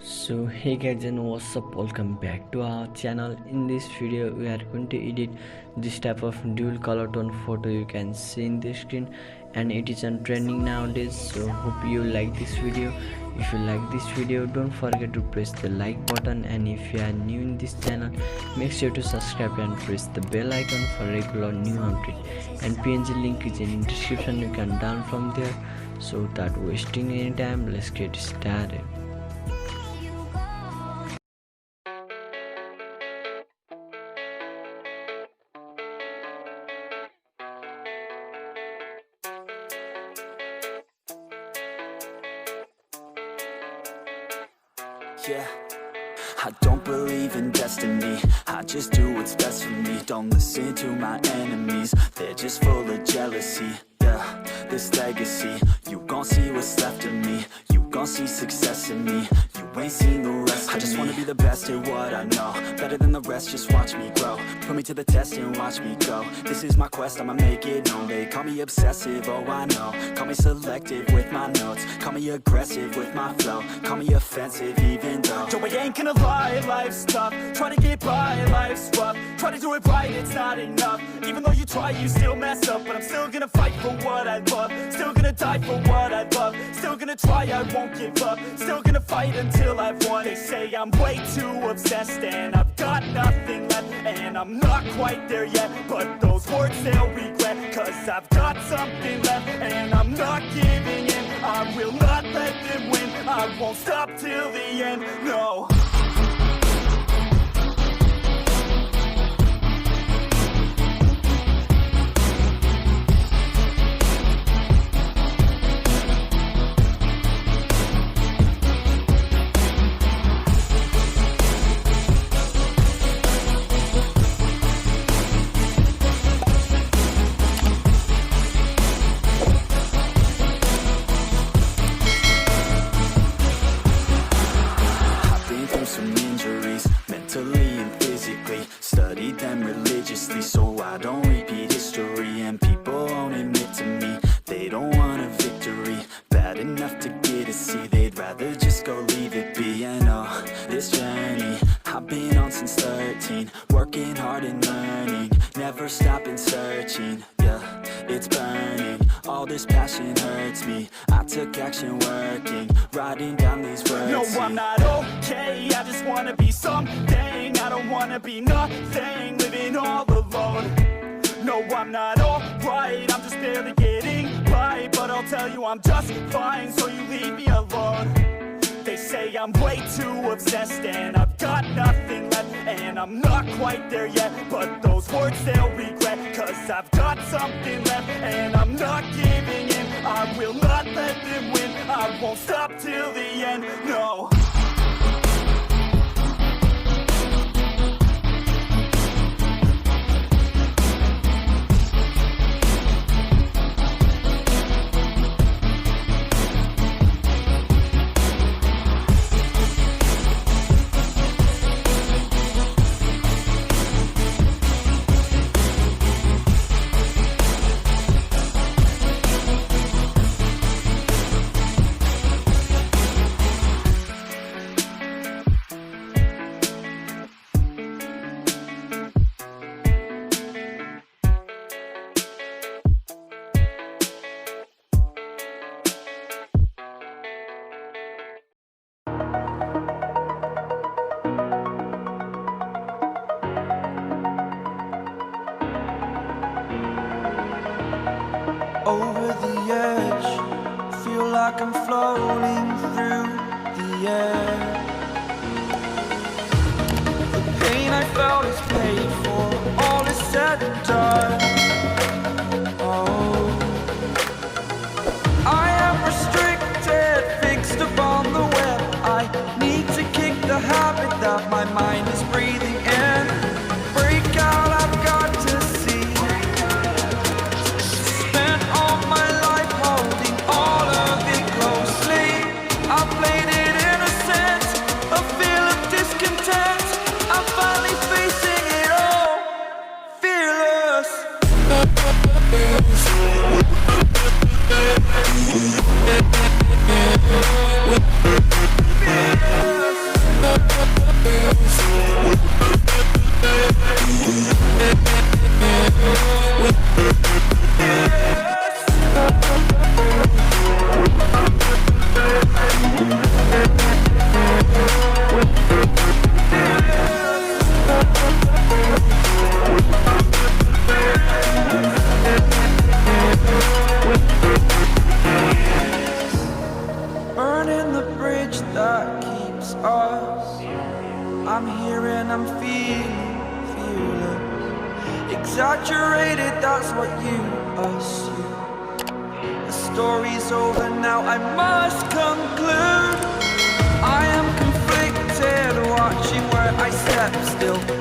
So hey guys, and what's up, welcome back to our channel. In this video we are going to edit this type of dual color tone photo you can see in the screen, and it is on trending nowadays. So hope you like this video. If you like this video, don't forget to press the like button, and if you are new in this channel, make sure to subscribe and press the bell icon for regular new update. And PNG link is in description, you can download from there. So without wasting any time, let's get started. Yeah, I don't believe in destiny. I just do what's best for me. Don't listen to my enemies, they're just full of jealousy. Yeah, this legacy, you gon' see what's left of me. You gon' see success in me. You ain't seen the rest of me. I just wanna be the best at what I know, better than the rest, just watch me grow. Put me to the test and watch me go. This is my quest, I'ma make it known. They call me obsessive, oh I know. Call me selective with my notes. Call me aggressive with my flow. Call me offensive even though Joe, I ain't gonna lie, life's tough. Try to get by, life's rough. Try to do it right, it's not enough. Even though you try, you still mess up. But I'm still gonna fight for what I love. Still gonna die for what I love. Still gonna try, I won't give up. Still gonna fight until I've won. They say I'm way too obsessed and I've got nothing left, and I'm not quite there yet, but those words they'll regret. Cause I've got something left and I'm not giving in. I will not let them win. I won't stop till the end, no. Studied them religiously so I don't repeat history. And people won't admit to me they don't want a victory bad enough to get a C. They'd rather just go leave it be. And oh, this journey I've been on since 13, working hard and learning, never stopping searching. Yeah, it's burning, all this passion hurts me. I took action working, writing down these words. No, I'm not okay, I just wanna be something. I don't wanna be nothing, living all alone. No, I'm not alright, I'm just barely getting by. But I'll tell you I'm just fine, so you leave me alone. They say I'm way too obsessed and I've got nothing left, and I'm not quite there yet, but those words they'll regret. Cause I've got something left and I'm not giving in. I will not let them win. I won't stop till the end, no. Over the edge, feel like I'm floating through the air. The pain I felt is paid for, all is said and done. Oh, I am restricted, fixed upon the web. I need to kick the habit that my mind is breathing in. Break out, I've got to see. I played it innocent. us. I'm here and I'm feeling fearless. Exaggerated, that's what you assume. The story's over now, I must conclude. I am conflicted, watching where I step still.